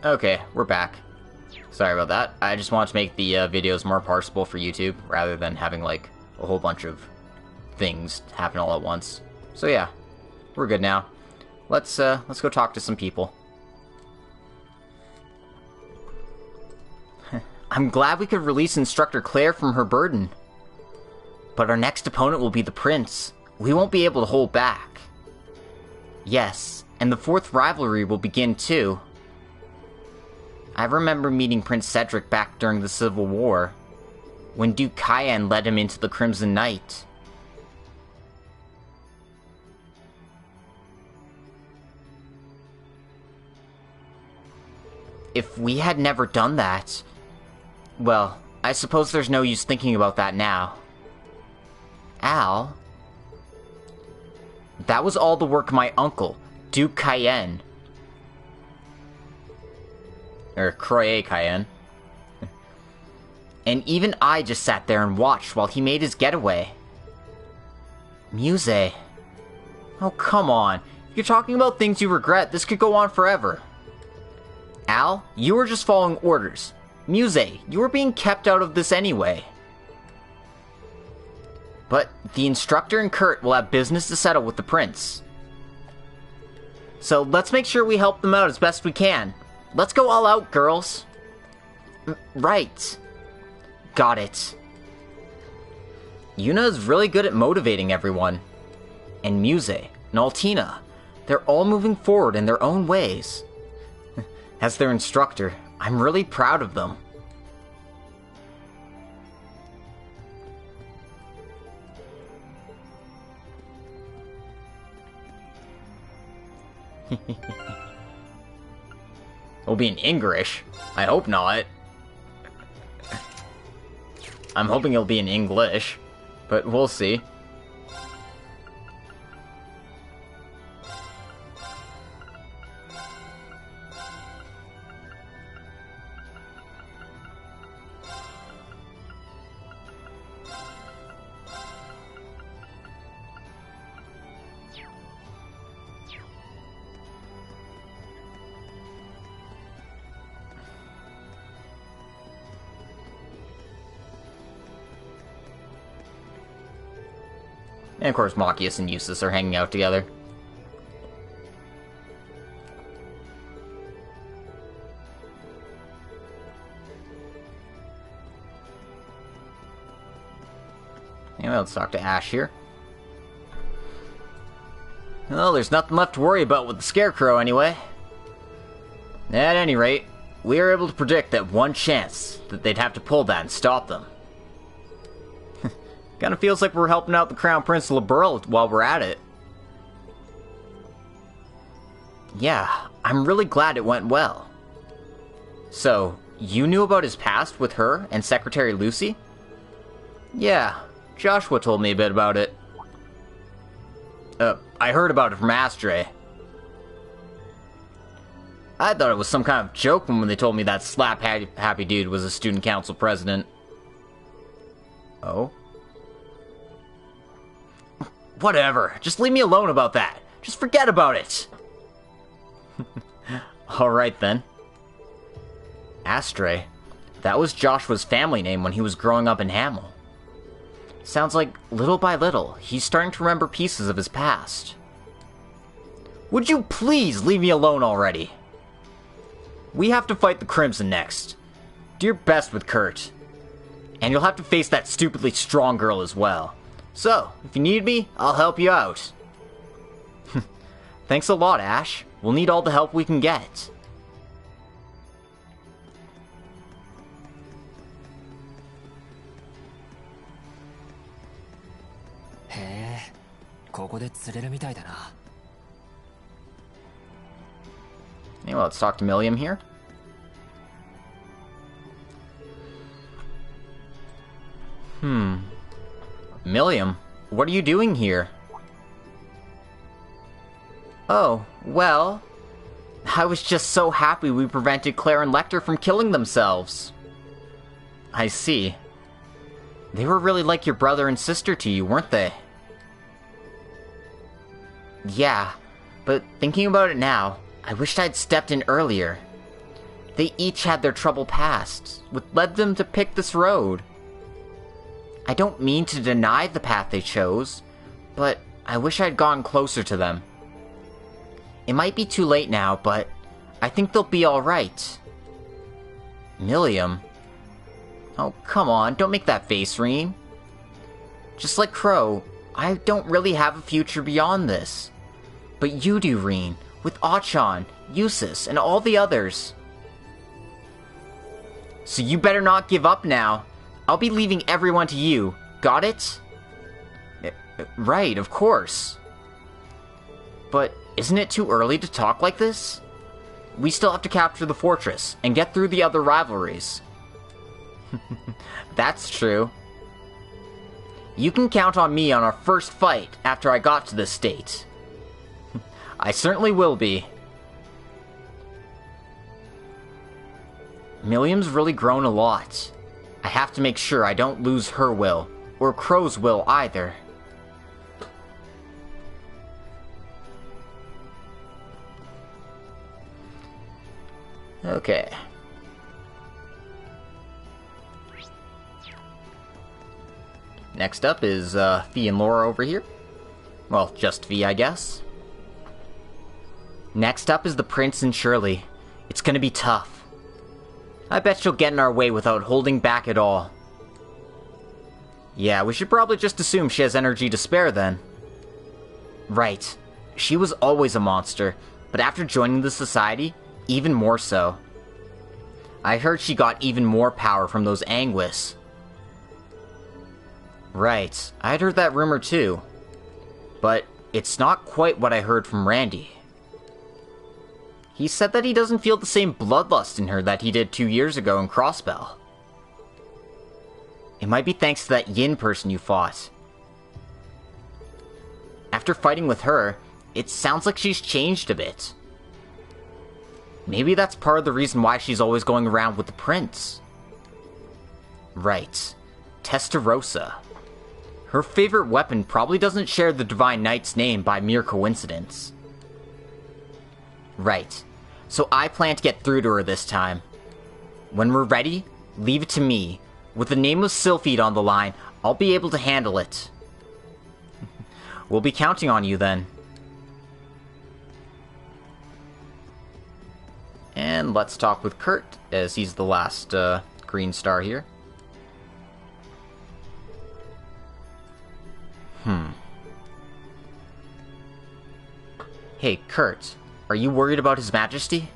Okay, we're back. Sorry about that. I just want to make the videos more parsable for YouTube, rather than having, like, a whole bunch of things happen all at once. So yeah, we're good now. Let's go talk to some people. I'm glad we could release Instructor Claire from her burden. But our next opponent will be the Prince. We won't be able to hold back. Yes, and the fourth rivalry will begin too. I remember meeting Prince Cedric back during the Civil War, when Duke Cayenne led him into the Crimson Knight. If we had never done that... Well, I suppose there's no use thinking about that now. Al? That was all the work of my uncle, Duke Cayenne. Or Croyer Cayenne. And even I just sat there and watched while he made his getaway. Muse. Oh, come on. If you're talking about things you regret, this could go on forever. Al, you were just following orders. Muse, you were being kept out of this anyway. But the instructor and Kurt will have business to settle with the Prince. So let's make sure we help them out as best we can. Let's go all out, girls. Right. Got it. Yuna is really good at motivating everyone. And Muse, and Altina, they're all moving forward in their own ways. As their instructor, I'm really proud of them. It'll be in English. I hope not. I'm hoping it'll be in English, but we'll see. And of course, Machias and Eustace are hanging out together. Anyway, let's talk to Ash here. Well, there's nothing left to worry about with the Scarecrow anyway. At any rate, we were able to predict that one chance that they'd have to pull that and stop them. Kinda feels like we're helping out the Crown Prince Liberl while we're at it. Yeah, I'm really glad it went well. So, you knew about his past with her and Secretary Lucy? Yeah, Joshua told me a bit about it. I heard about it from Astray. I thought it was some kind of joke when they told me that slap-happy dude was a student council president. Oh? Whatever, just leave me alone about that. Just forget about it. Alright then. Astray. That was Joshua's family name when he was growing up in Hamel. Sounds like, little by little, he's starting to remember pieces of his past. Would you please leave me alone already? We have to fight the Crimson next. Do your best with Kurt. And you'll have to face that stupidly strong girl as well. So, if you need me, I'll help you out. Thanks a lot, Ash. We'll need all the help we can get. Anyway, let's talk to Milliam here. Milliam, what are you doing here? Oh, well... I was just so happy we prevented Claire and Lecter from killing themselves. I see. They were really like your brother and sister to you, weren't they? Yeah, but thinking about it now, I wished I'd stepped in earlier. They each had their troubled pasts, which led them to pick this road. I don't mean to deny the path they chose, but I wish I'd gone closer to them. It might be too late now, but I think they'll be alright. Millium? Oh, come on, don't make that face, Reen. Just like Crow, I don't really have a future beyond this. But you do, Reen, with Achan, Eusis, and all the others. So you better not give up now. I'll be leaving everyone to you. Got it? Right, of course. But isn't it too early to talk like this? We still have to capture the fortress and get through the other rivalries. That's true. You can count on me on our first fight after I got to this state. I certainly will be. Millium's really grown a lot. I have to make sure I don't lose her will, or Crow's will either. Okay. Next up is Fee and Laura over here. Well, just Fee, I guess. Next up is the Prince and Shirley. It's gonna be tough. I bet she'll get in our way without holding back at all. Yeah, we should probably just assume she has energy to spare then. Right. She was always a monster, but after joining the society, even more so. I heard she got even more power from those Anguis. Right, I'd heard that rumor too. But it's not quite what I heard from Randy. He said that he doesn't feel the same bloodlust in her that he did 2 years ago in Crossbell. It might be thanks to that Yin person you fought. After fighting with her, it sounds like she's changed a bit. Maybe that's part of the reason why she's always going around with the Prince. Right. Testarossa. Her favorite weapon probably doesn't share the Divine Knight's name by mere coincidence. Right. So I plan to get through to her this time. When we're ready, leave it to me. With the name of Sylphid on the line, I'll be able to handle it. We'll be counting on you then. And let's talk with Kurt, as he's the last green star here. Hey, Kurt, are you worried about His Majesty?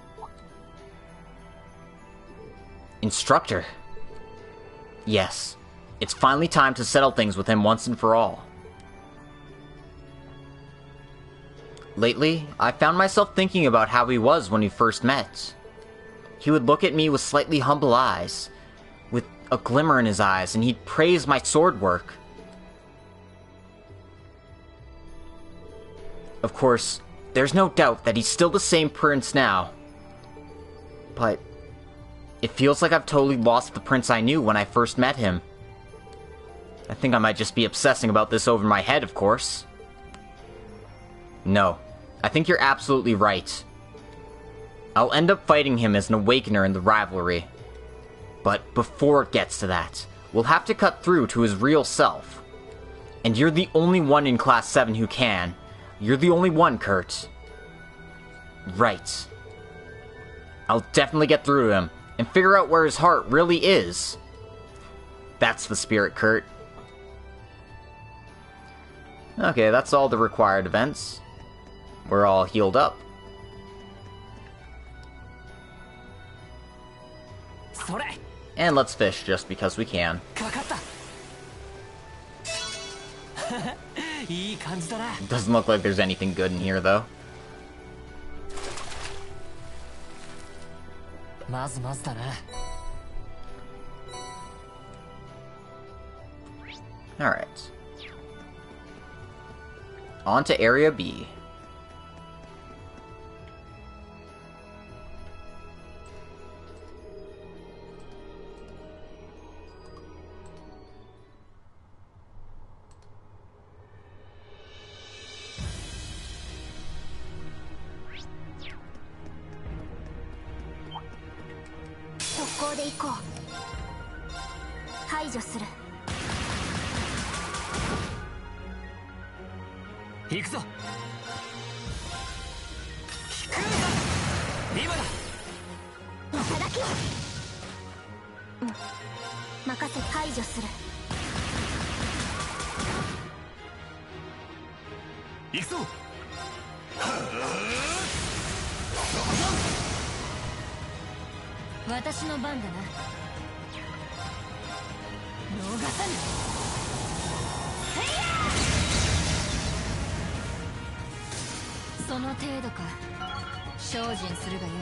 Instructor. Yes, it's finally time to settle things with him once and for all. Lately, I found myself thinking about how he was when we first met. He would look at me with slightly humble eyes, with a glimmer in his eyes, and he'd praise my sword work. Of course, there's no doubt that he's still the same prince now. But it feels like I've totally lost the prince I knew when I first met him. I think I might just be obsessing about this over my head, of course. No, I think you're absolutely right. I'll end up fighting him as an awakener in the rivalry. But before it gets to that, we'll have to cut through to his real self. And you're the only one in Class 7 who can. You're the only one, Kurt. Right. I'll definitely get through to him and figure out where his heart really is. That's the spirit, Kurt. Okay, that's all the required events. We're all healed up. And let's fish just because we can. Doesn't look like there's anything good in here, though. Alright. On to Area B. 攻で行こう。排除する。行くぞ。引くんだ。今だ。いただき。任せ。排除する。行くぞ。私の番だな。逃さぬ。その程度か。精進するがよい。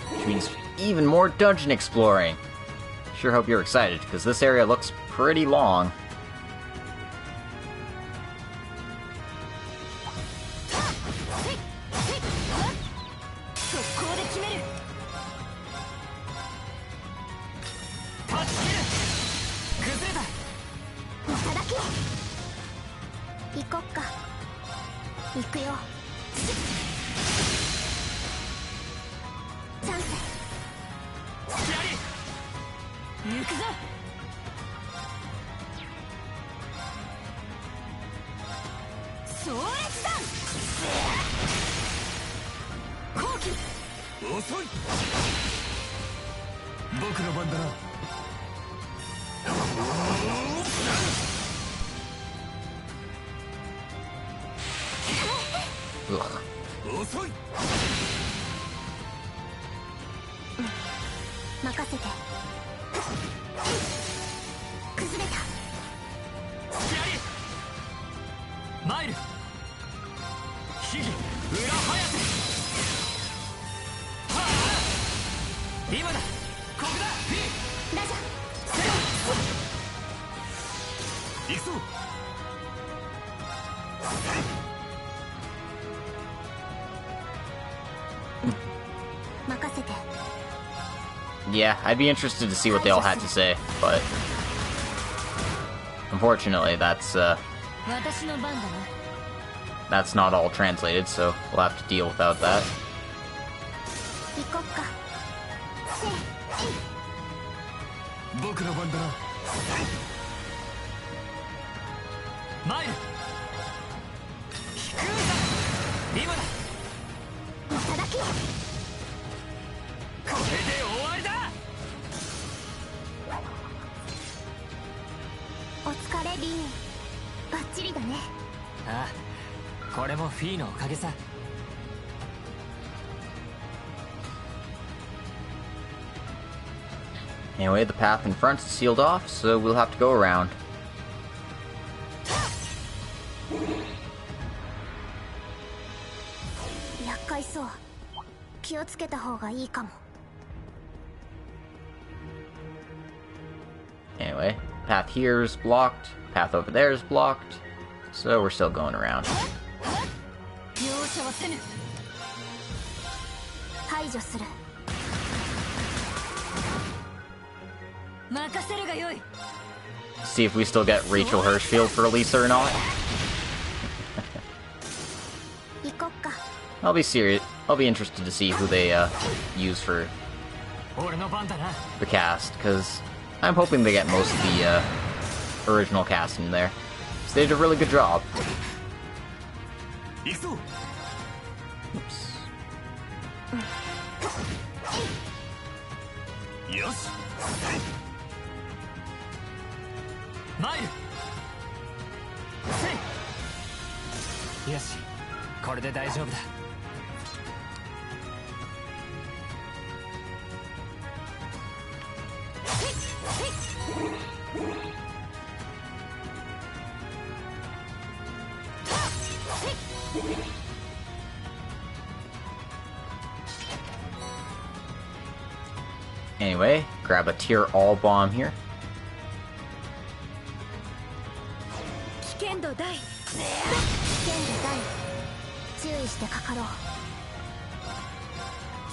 Which means even more dungeon exploring. Sure hope you're excited, because this area looks pretty long. Ugh. 任せて。崩れた。マイル。秘技裏早手。はあ、今だ。ここだ。ラジャ。行くぞ。任せて。 Yeah, I'd be interested to see what they all had to say, but unfortunately, that's not all translated, so we'll have to deal without that. Anyway, the path in front is sealed off, so we'll have to go around. Anyway, path here is blocked, path over there is blocked, so we're still going around. See if we still get Rachel Hirschfield for Elisa or not. I'll be serious. I'll be interested to see who they use for the cast, because I'm hoping they get most of the original cast in there. So they did a really good job. Oops. Yes. よし、これで大丈夫だ。Anyway, grab a tier all bomb here. 危険度大。注意してかかろう。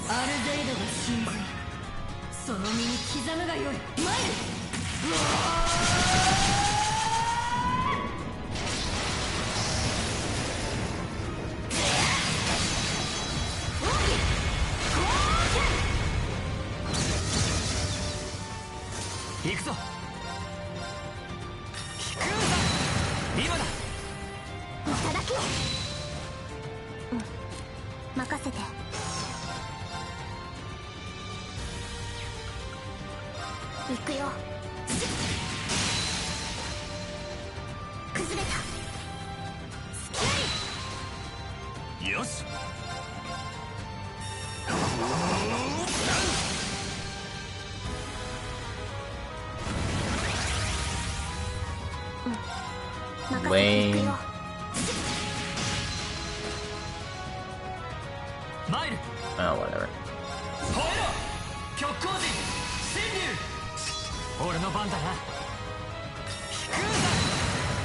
ある程度が真髄。その身に刻むがよい。マイル。行くぞ。飛空山、今だ。いただき。任せて。行くよ。崩れた。スキャリ。よし。任せていく Lame. よ。マイル、 Oh, whatever. 吠えろ。極光人、神竜。俺の番だな。飛空山、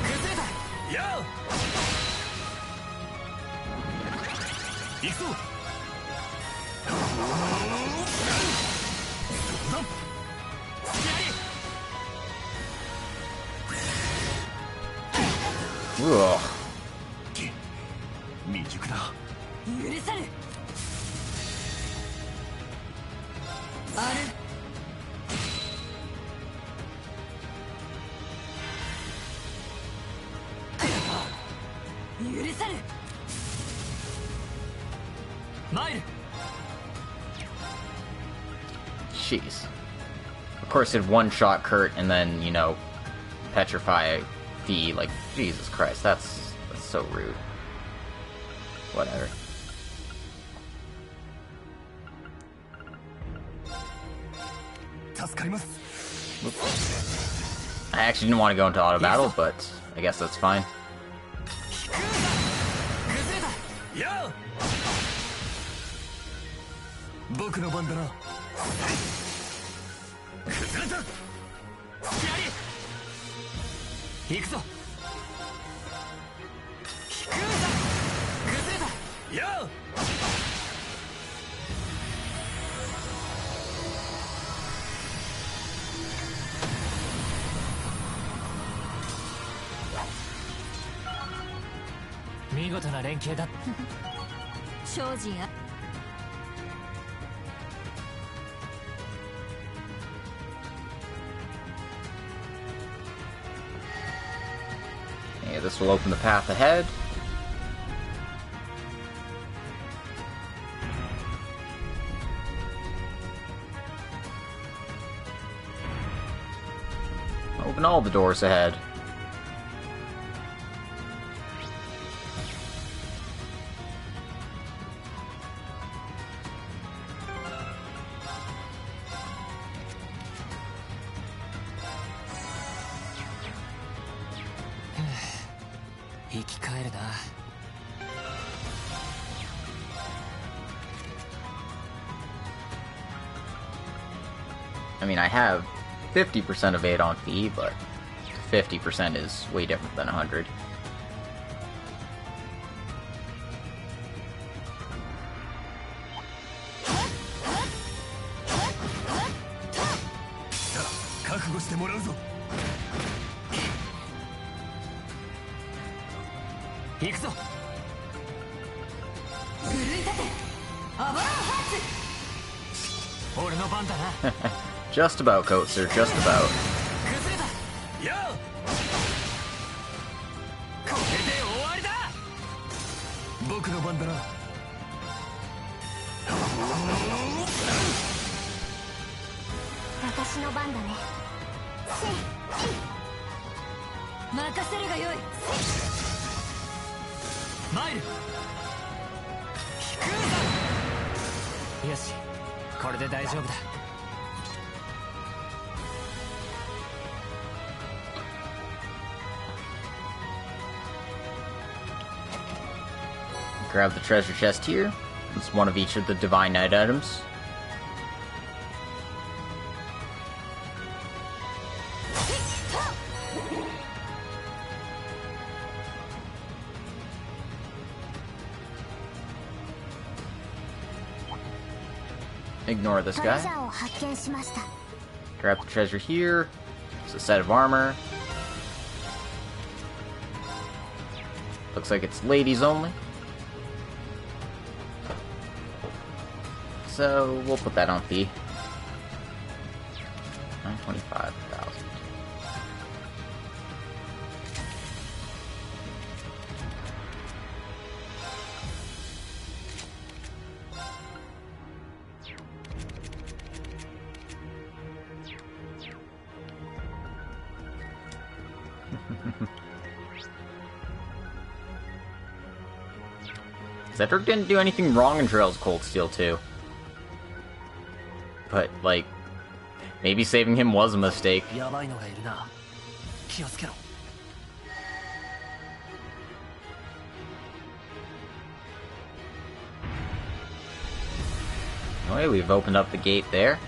崩れた。よう。行くぞ。どん。スキャリ。 Ugh. 未熟だ。許さぬ。ある。許さぬ。マイル。 Jeez. Of course, it one-shot Kurt and then, you know, petrify Fee. Like, Jesus Christ, that's so rude. Whatever. I actually didn't want to go into auto battle, but I guess that's fine. Yo! 見事な連携だ。精進や。Okay, this will open the path ahead. Open all the doors ahead. I mean, I have 50% of 8 on Fee, but 50% is way different than 100. Just about, Kotzer, just about. Grab the treasure chest here. It's one of each of the Divine Knight items. Ignore this guy. Grab the treasure here. It's a set of armor. Looks like it's ladies only. So we'll put that on fee. 925,000. Cedric didn't do anything wrong in Trails of Cold Steel 2. But, like, maybe saving him was a mistake. やばいのがいるな。気をつけろ。 Anyway, we've opened up the gate there.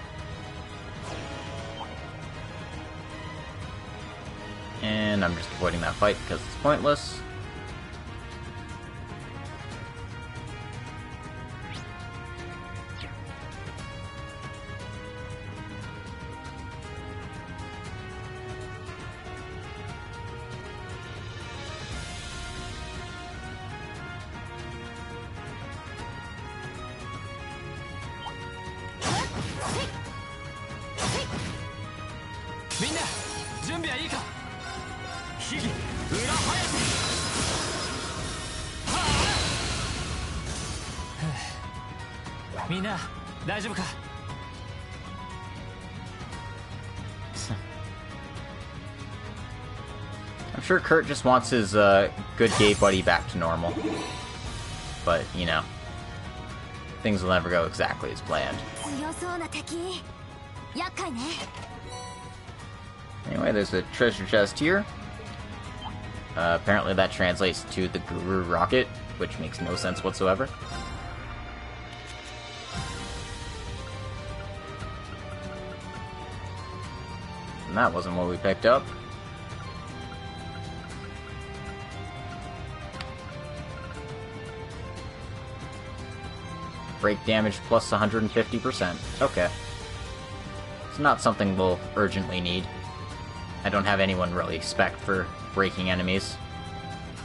And I'm just avoiding that fight because it's pointless. I'm sure Kurt just wants his good gay buddy back to normal. But, you know, things will never go exactly as planned. Anyway, there's a treasure chest here. Apparently that translates to the Guru rocket, which makes no sense whatsoever. And that wasn't what we picked up. Break damage plus 150%. Okay. It's not something we'll urgently need. I don't have anyone really spec for breaking enemies.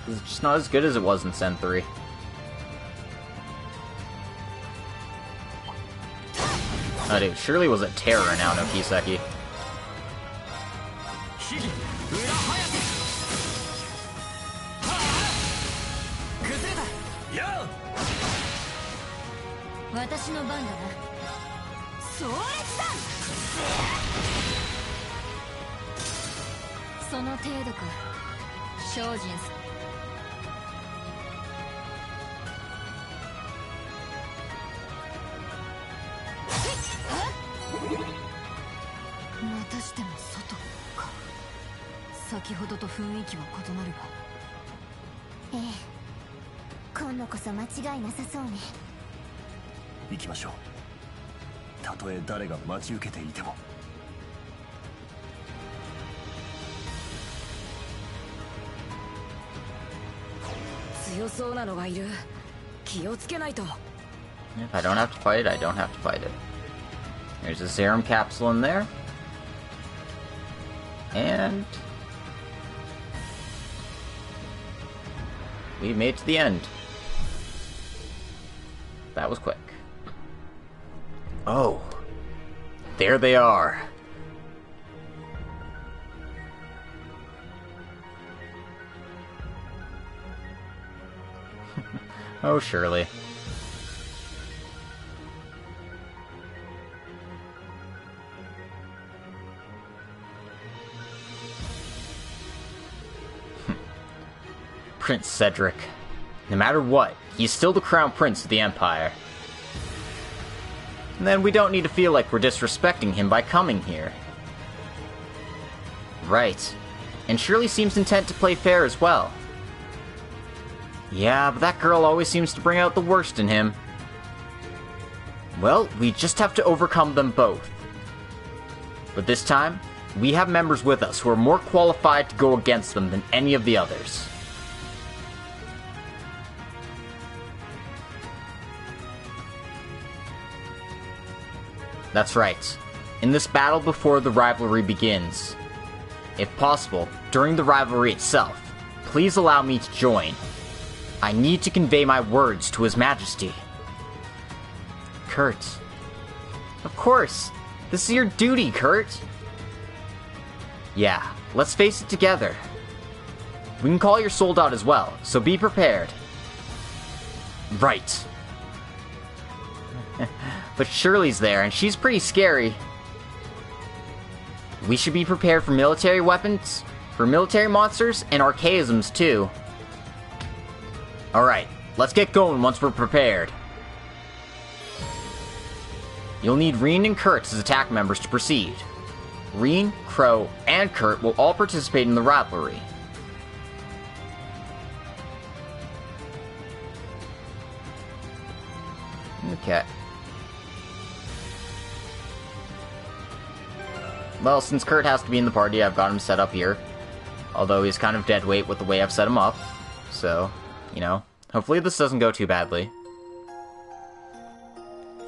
It's just not as good as it was in Sen 3. Oh dude, Shirley was a terror now, no Kiseki. If I don't have to fight it, I don't have to fight it. There's a serum capsule in there. And we made it to the end. That was quick. Oh, there they are. Oh, Shirley. Prince Cedric. No matter what, he's still the crown prince of the Empire. And then we don't need to feel like we're disrespecting him by coming here. Right. And Shirley seems intent to play fair as well. Yeah, but that girl always seems to bring out the worst in him. Well, we just have to overcome them both. But this time, we have members with us who are more qualified to go against them than any of the others. That's right. In this battle before the rivalry begins, If possible, during the rivalry itself, please allow me to join. I need to convey my words to His Majesty. Kurt. Of course! This is your duty, Kurt! Yeah, let's face it together. We can call your soldat as well, so be prepared. Right. But Shirley's there, and she's pretty scary. We should be prepared for military weapons, for military monsters, and archaisms too. Alright, let's get going once we're prepared. You'll need Reen and Kurt as attack members to proceed. Reen, Crow, and Kurt will all participate in the rivalry. Okay. Well, since Kurt has to be in the party, I've got him set up here. Although he's kind of dead weight with the way I've set him up. So, you know, hopefully this doesn't go too badly.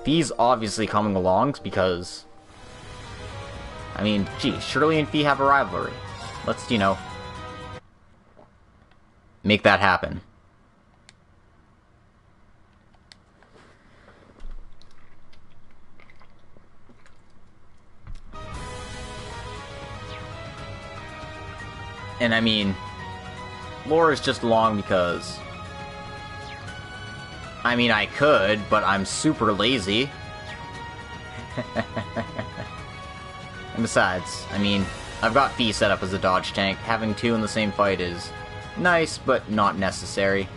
Fee's obviously coming along because... I mean, gee, Shirley and Fee have a rivalry. Let's, you know, make that happen. And I mean, Laura's just along because... I mean, I could, but I'm super lazy. And besides, I mean, I've got Fee set up as a dodge tank. Having two in the same fight is nice, but not necessary.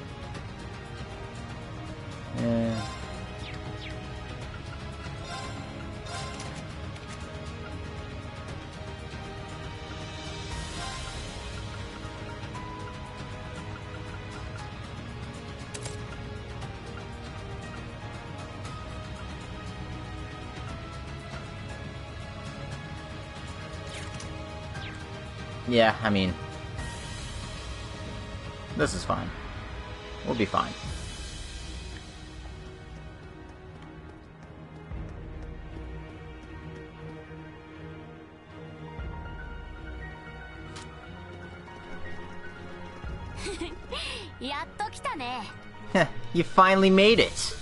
Yeah, I mean, this is fine. We'll be fine. You finally made it!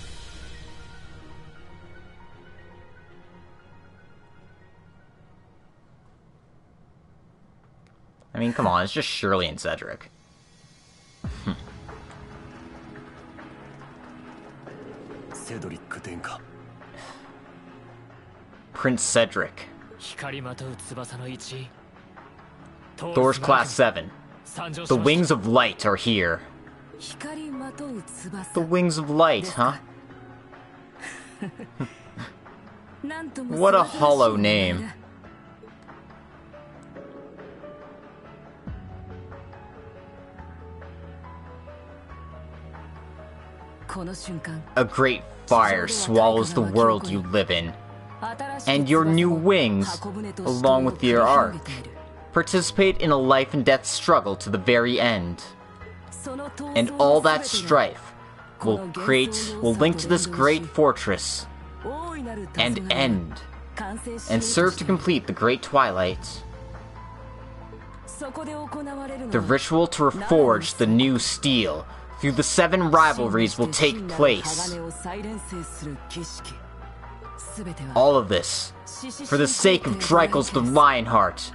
I mean, come on, it's just Shirley and Cedric. Prince Cedric. Thor's Class 7. The Wings of Light are here. The Wings of Light, huh? What a hollow name. A great fire swallows the world you live in, and your new wings, along with your arc, participate in a life and death struggle to the very end. And all that strife will link to this great fortress, and end, and serve to complete the Great Twilight. The ritual to reforge the new steel through the 7 rivalries will take place. All of this, for the sake of Dreikel's the Lionheart,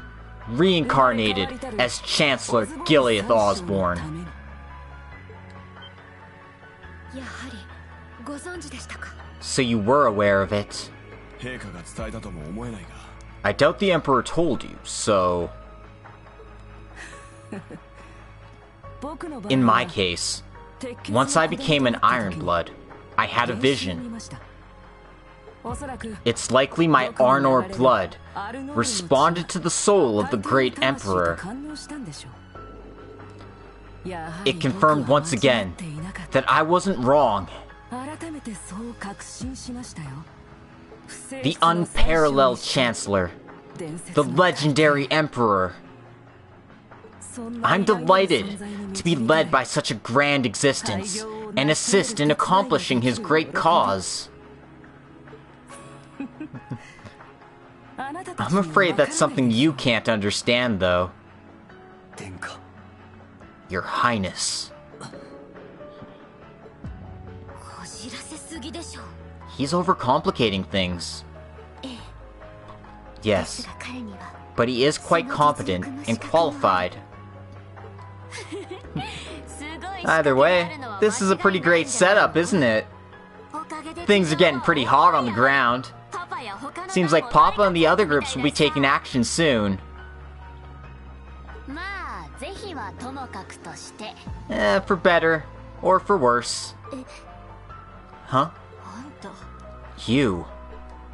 reincarnated as Chancellor Gileath Osborne. So you were aware of it. I doubt the Emperor told you, so... In my case, once I became an Ironblood, I had a vision. It's likely my Arnor blood responded to the soul of the great Emperor. It confirmed once again that I wasn't wrong. The unparalleled Chancellor, the legendary Emperor. I'm delighted to be led by such a grand existence and assist in accomplishing his great cause. I'm afraid that's something you can't understand, though. Your Highness. こじらせすぎでしょ。 He's overcomplicating things. ええ。Yes, ですが彼には but he is quite competent and qualified. すごい Either way, this is a pretty great setup, isn't it? Things are getting pretty hot on the ground. Seems like Papa and the other groups will be taking action soon. まあ是非はともかくとして。 For better, or for worse. Huh? あんた You.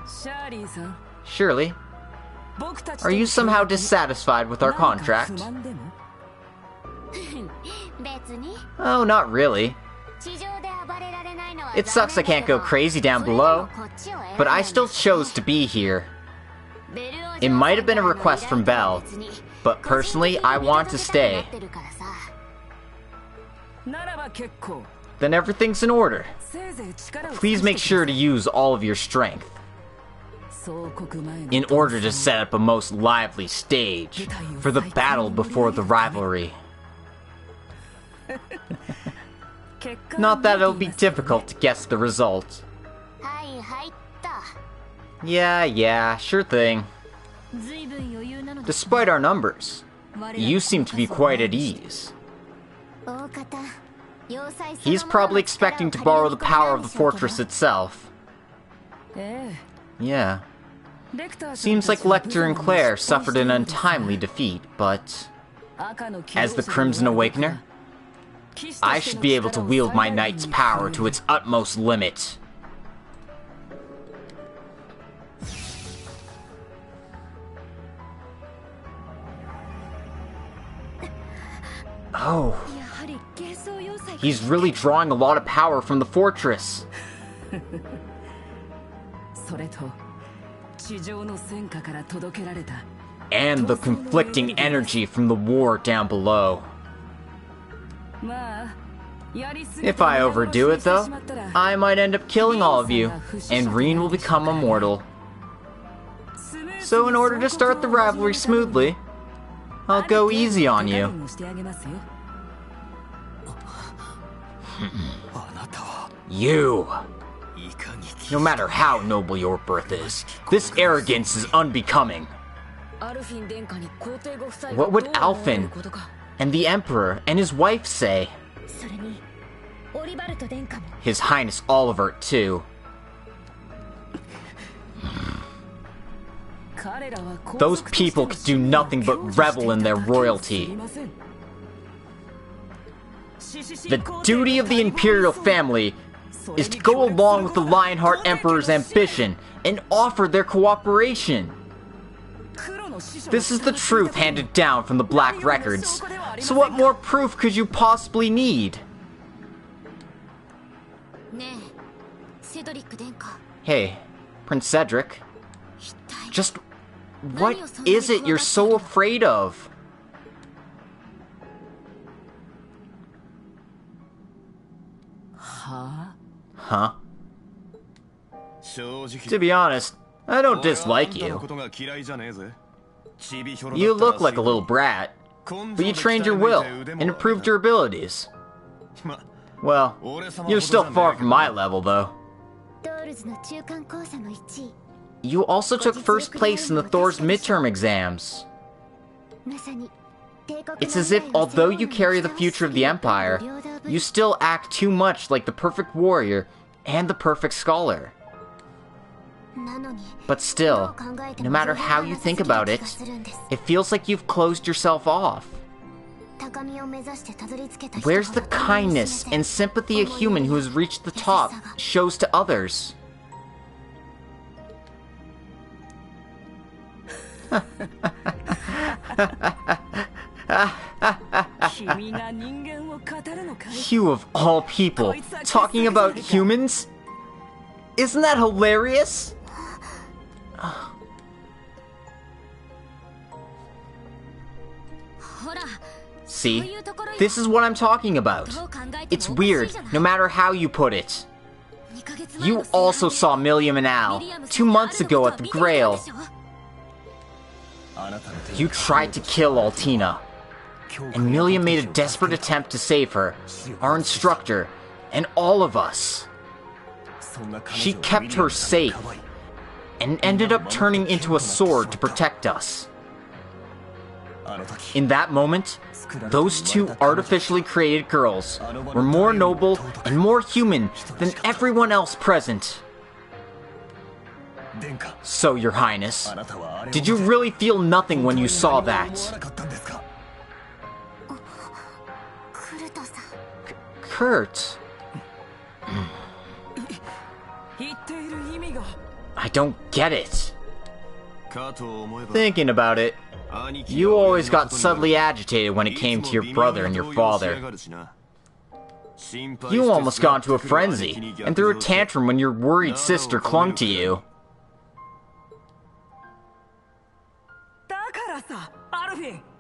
シャーリーさん Surely. 僕たち Are you somehow dissatisfied with our contract? 別に Oh, not really. 地上で暴れられないのは It sucks I can't go crazy down below, but I still chose to be here. It might have been a request from Belle, but personally, I want to stay. ならば結構 Then everything's in order. せいぜい力を Please make sure to use all of your strength 総国前の in order to set up a most lively stage for the battle before the rivalry. 結果 Not that it'll be difficult to guess the result. はい入った Yeah, sure thing. ずいぶん余裕なので Despite our numbers, you seem to be quite at ease. 大方要塞 He's probably expecting to borrow the power of the fortress itself. え Yeah. えレクター Seems like Lecter and Claire suffered an untimely defeat, but 赤の騎 as the 士 Crimson Awakener, I should be able to wield my knight's power to its utmost limit. Oh, やはり幻想要塞 he's really drawing a lot of power from the fortress. それと地上の戦火から届けられた And the conflicting energy from the war down below. まあやりすぎて If I overdo it though, しまったら I might end up killing all of you, and Reen will become immortal. スムーズに So in order to start the rivalry smoothly, I'll go easy on you. してあげますよ You! No matter how noble your birth is, this arrogance is unbecoming. アルフィン殿下に皇帝ご夫妻が What would どう思われる Alfin ことか and the Emperor and his wife say? それにオリバルト殿下も His Highness Olivert, too. 彼らは皇 Those 族として people の could do nothing but revel in their royalty. The duty of the Imperial family is to go along with the Lionheart Emperor's ambition and offer their cooperation. This is the truth handed down from the Black Records. So what more proof could you possibly need? ねえセドリック殿下 Hey, Prince Cedric, 一体 just what is it you're so afraid of? Huh? To be honest, I don't dislike you. You look like a little brat, but you trained your will and improved your abilities. Well, you're still far from my level, though. ドールズの中間考査の1位 You also took first place in the Thor's midterm exams. まさに帝国 It's as if, although you carry the future of the Empire, you still act too much like the perfect warrior and the perfect scholar. なのに But still, no matter how you think about it, it feels like you've closed yourself off. 高みを目指してたどり着けた人 Where's the kindness and sympathy a human who has reached the top shows to others? You of all people, talking about humans? Isn't that hilarious? See, this is what I'm talking about. It's weird, no matter how you put it. You also saw Milliam and Al 2 months ago at the Grail. You tried to kill Altina. and Milia made a desperate attempt to save her, our instructor, and all of us. She kept her safe, and ended up turning into a sword to protect us. In that moment, those two artificially created girls were more noble and more human than everyone else present. So, Your Highness, did you really feel nothing when you saw that? Kurt. I don't get it. Thinking about it, you always got subtly agitated when it came to your brother and your father. You almost got into a frenzy and threw a tantrum when your worried sister clung to you.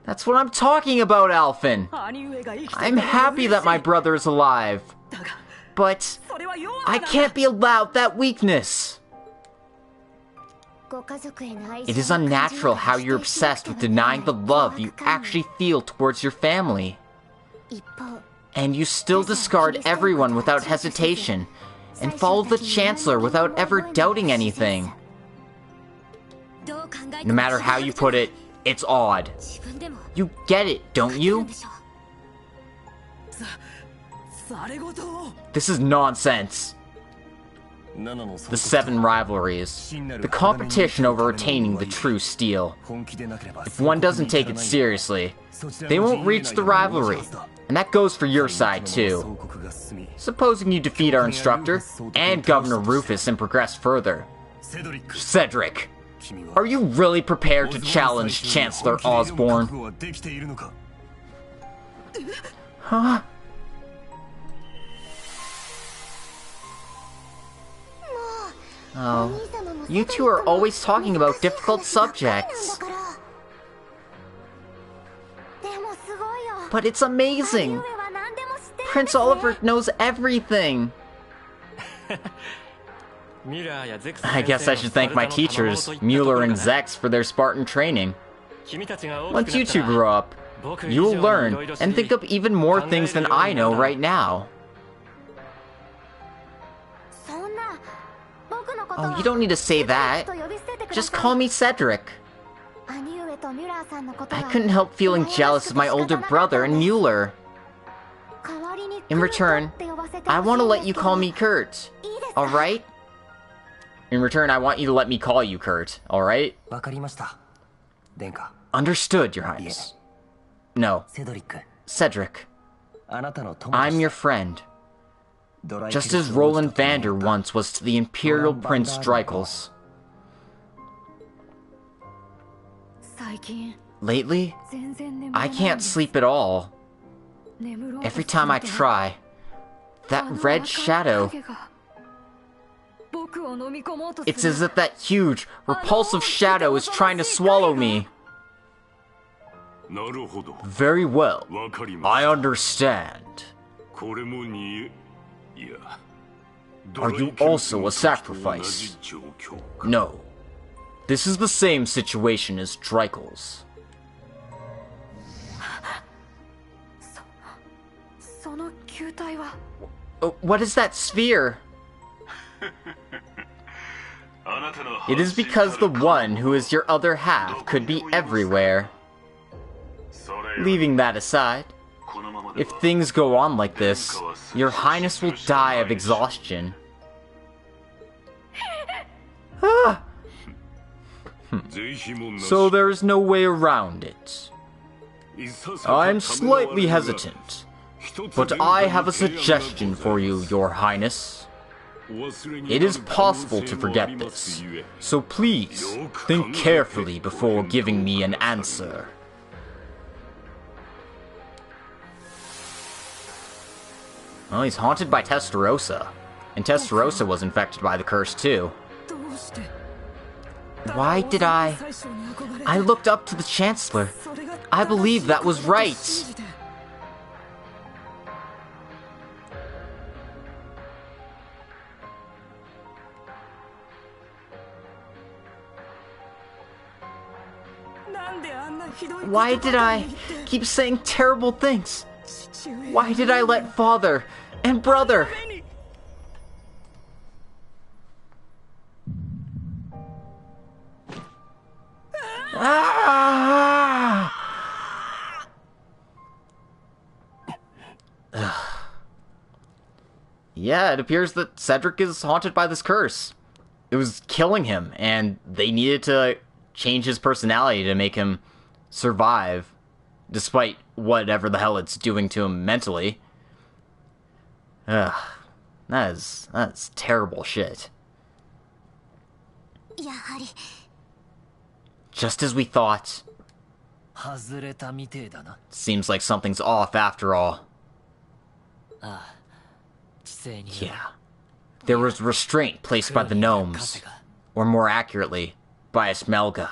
That's what I'm talking about, Alphen. I'm happy that my brother is alive. But I can't be allowed that weakness. It is unnatural how you're obsessed with denying the love you actually feel towards your family. And you still discard everyone without hesitation, and follow the Chancellor without ever doubting anything. No matter how you put it, it's odd. You get it, don't you? This is nonsense. The 7 rivalries. The competition over attaining the true steel. If one doesn't take it seriously, they won't reach the rivalry. And that goes for your side, too. Supposing you defeat our instructor and Governor Rufus and progress further. Cedric, are you really prepared to challenge Chancellor Osborne? Huh? Oh, you two are always talking about difficult subjects. But it's amazing! Prince Oliver knows everything! I guess I should thank my teachers, Mueller and Zex, for their Spartan training. Once you two grow up, you will learn and think up even more things than I know right now. Oh, you don't need to say that. Just call me Cedric. I couldn't help feeling jealous of my older brother and Mueller. In return, I want to let you call me Kurt, alright? In return, I want you to let me call you Kurt, alright? Understood, Your Highness. No, Cedric. I'm your friend. Just as Roland Vander once was to the Imperial Prince Dreikels. Lately, I can't sleep at all. Every time I try, that red shadow... It's as if that huge, repulsive shadow is trying to swallow me. Very well, I understand. Are you also a sacrifice? No. This is the same situation as Dreikels. What is that sphere? It is because the one who is your other half could be everywhere. Leaving that aside, if things go on like this, Your Highness will die of exhaustion. Ah! So there is no way around it. I'm slightly hesitant, but I have a suggestion for you, Your Highness. It is possible to forget this, so please think carefully before giving me an answer. Well, he's haunted by Testarossa, and Testarossa was infected by the curse too. Why did I looked up to the Chancellor. I believe that was right. Why did I keep saying terrible things? Why did I let father and brother... Ah! Yeah, it appears that Cedric is haunted by this curse. It was killing him, and they needed to change his personality to make him survive, despite whatever the hell it's doing to him mentally. That's terrible shit. Just as we thought. Seems like something's off after all. Yeah. There was restraint placed by the gnomes. Or more accurately, by Esmelga.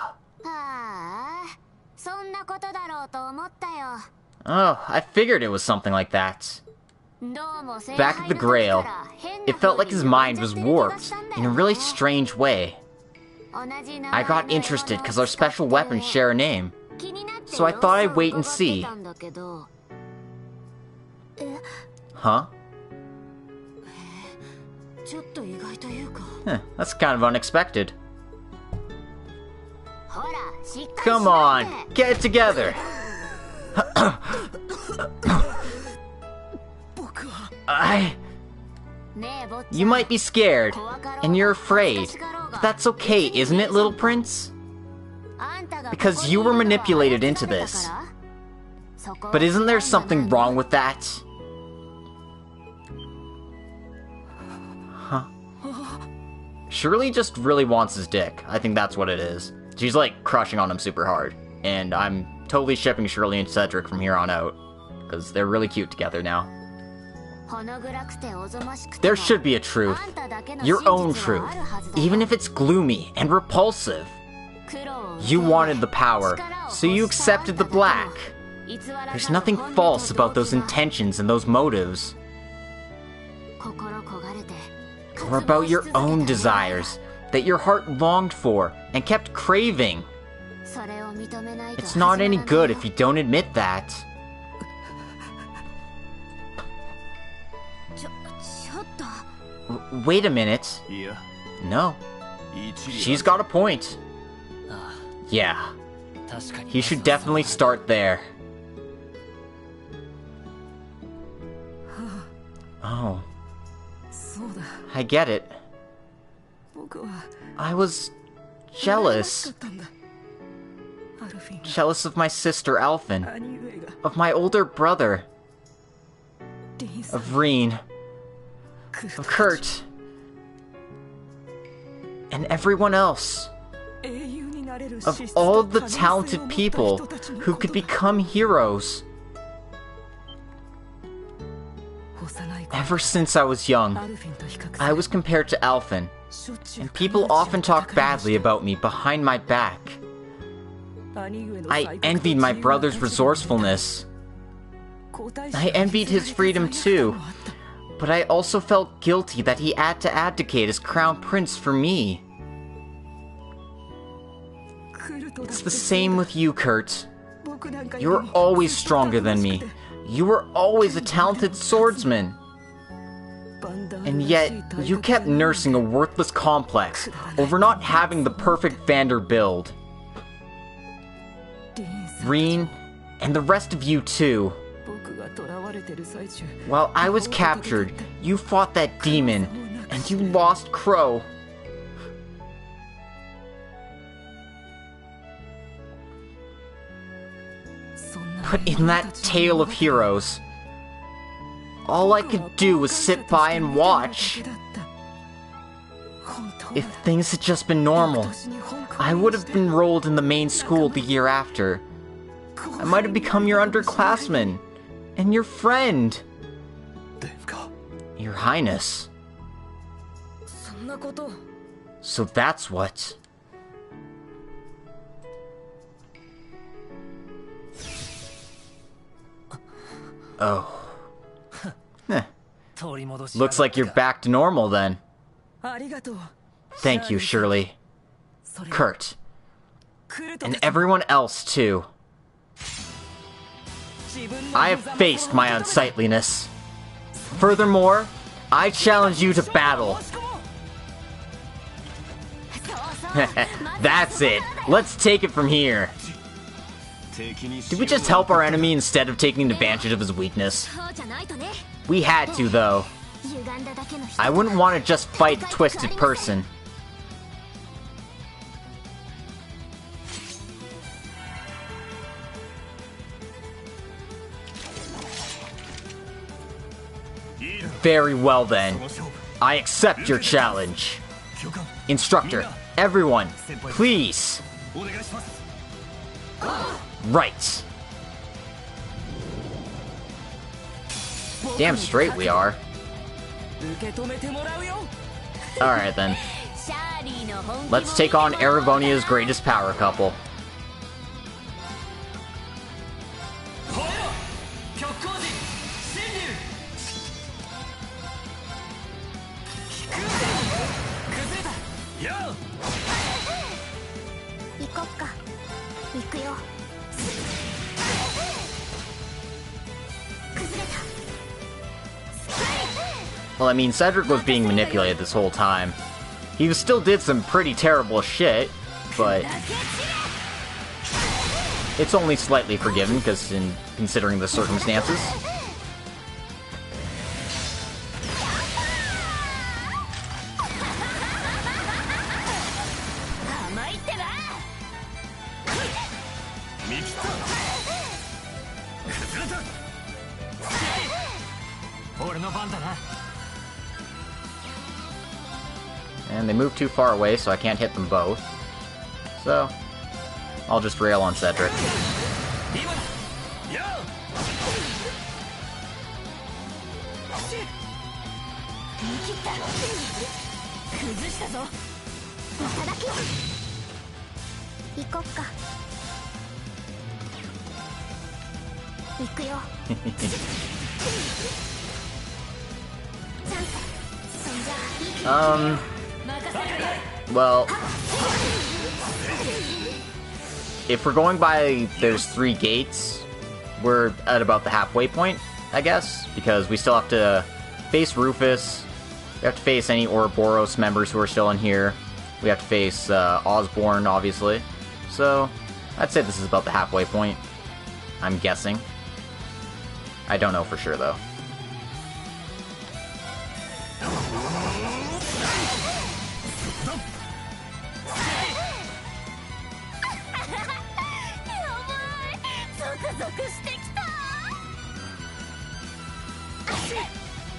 Oh, I figured it was something like that. Back at the Grail, it felt like his mind was warped in a really strange way. I got interested because our special weapons share a name, so I thought I'd wait and see. Huh? That's kind of unexpected. Come on, get it together! You might be scared, and you're afraid, but that's okay, isn't it, little prince? Because you were manipulated into this. But isn't there something wrong with that? Huh? Shirley just really wants his dick. I think that's what it is. She's like crushing on him super hard. And I'm totally shipping Shirley and Cedric from here on out. Because they're really cute together now. There should be a truth. Your own truth. Even if it's gloomy and repulsive. You wanted the power, so you accepted the black. There's nothing false about those intentions and those motives. Or about your own desires that your heart longed for and kept craving. It's not any good if you don't admit that. Wait a minute. No. She's got a point. Yeah. He should definitely start there. Oh. I get it. I was jealous. Jealous of my sister Alphen. Of my older brother. Of Reen. Of Kurt. And everyone else. Of all the talented people who could become heroes. Ever since I was young, I was compared to Alphen, and people often talk badly about me behind my back. I envied my brother's resourcefulness. I envied his freedom too, but I also felt guilty that he had to abdicate as crown prince for me. It's the same with you, Kurt. You were always stronger than me. You were always a talented swordsman. And yet, you kept nursing a worthless complex over not having the perfect Vander build. Reen, and the rest of you too. While I was captured, you fought that demon, and you lost Crow. But in that tale of heroes, all I could do was sit by and watch. If things had just been normal, I would have been enrolled in the main school the year after. I might have become your underclassman, and your friend. Your Highness. So that's what... Oh. Looks like you're back to normal then. Thank you, Shirley. Kurt. And everyone else, too. I have faced my unsightliness. Furthermore, I challenge you to battle. That's it. Let's take it from here. Did we just help our enemy instead of taking advantage of his weakness? We had to, though. I wouldn't want to just fight a twisted person. Very well then. I accept your challenge. Instructor, everyone, please. Right. Damn straight we are. Alright then. Let's take on Erebonia's greatest power couple. Well, I mean, Cedric was being manipulated this whole time. He still did some pretty terrible shit, but it's only slightly forgiven, considering the circumstances. And they move too far away, so I can't hit them both. So, I'll just rail on Cedric. Well, if we're going by those 3 gates, we're at about the halfway point, I guess, because we still have to face Rufus, we have to face any Ouroboros members who are still in here, we have to face Osborne, obviously, so I'd say this is about the halfway point, I'm guessing. I don't know for sure, though.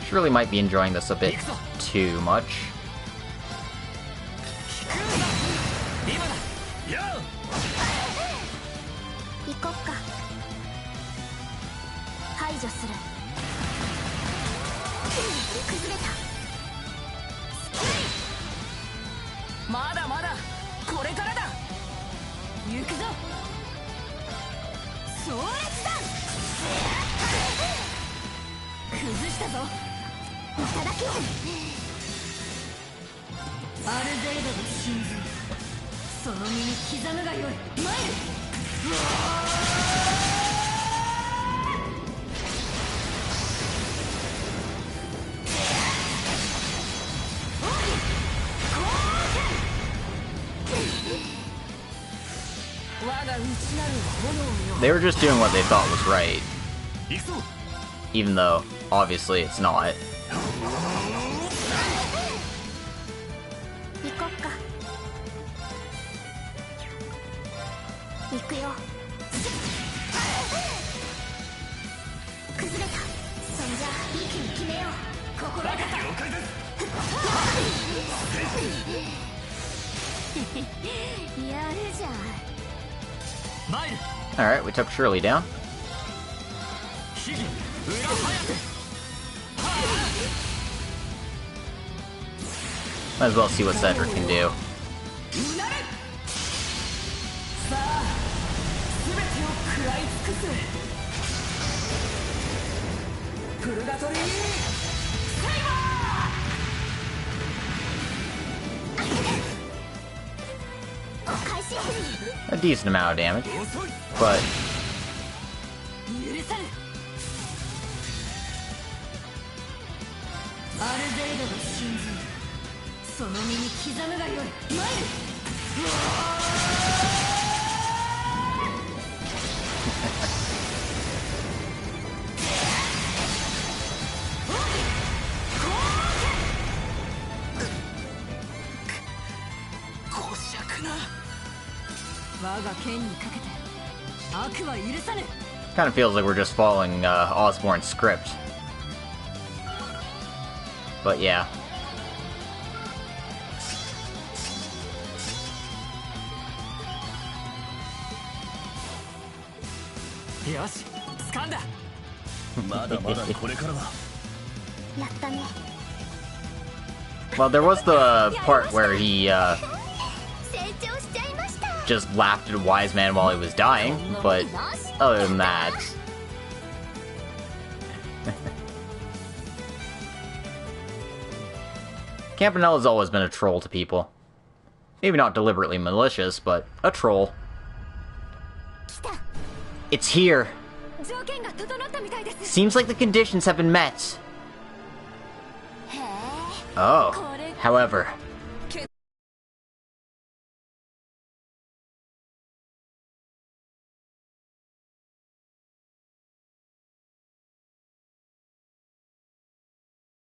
Surely might be enjoying this a bit too much. They were just doing what they thought was right. Even though, obviously, it's not. Alright, we took Shirley down. Might as well see what Cedric can do. decent amount of damage, but... 許さぬアルベイドが信じるその身に刻むがよい参る公爵な我が剣にかけて悪は許さぬ Kind of feels like we're just following Osborne's script. But yeah. よし掴んだまだまだこれからだやったね Well, there was the part where he 成長しちゃいました just laughed at a wise man while he was dying, but other than that... Campanella's always been a troll to people. Maybe not deliberately malicious, but a troll. It's here! 条件が整ったみたいです Seems like the conditions have been met. Oh, however,